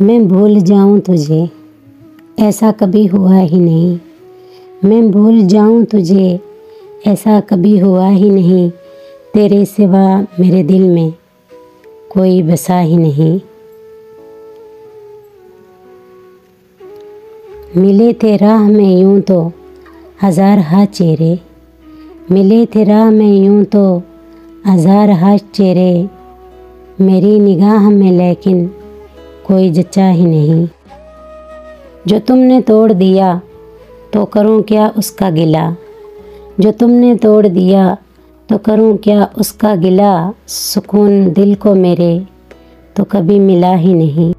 मैं भूल जाऊं तुझे, ऐसा कभी हुआ ही नहीं। मैं भूल जाऊं तुझे, ऐसा कभी हुआ ही नहीं। तेरे सिवा मेरे दिल में कोई बसा ही नहीं। मिले थे राह में यूं तो हज़ार हा चेहरे, मिले थे राह में यूं तो हज़ार हा चेहरे। मेरी निगाह में लेकिन कोई जचा ही नहीं। जो तुमने तोड़ दिया तो करूं क्या उसका गिला, जो तुमने तोड़ दिया तो करूं क्या उसका गिला। सुकून दिल को मेरे तो कभी मिला ही नहीं।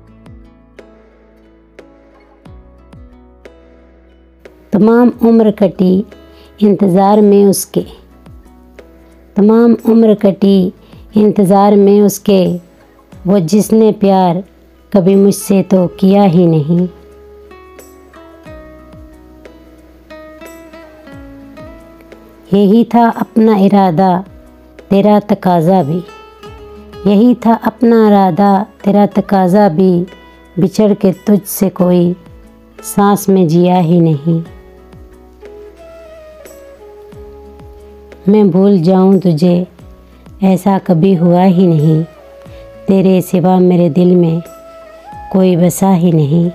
तमाम उम्र कटी इंतज़ार में उसके, तमाम उम्र कटी इंतज़ार में उसके। वो जिसने प्यार कभी मुझसे तो किया ही नहीं। यही था अपना इरादा तेरा तकाज़ा भी, यही था अपना इरादा तेरा तकाज़ा भी। बिछड़ के तुझसे कोई सांस में जिया ही नहीं। मैं भूल जाऊं तुझे, ऐसा कभी हुआ ही नहीं। तेरे सिवा मेरे दिल में कोई बसा ही नहीं।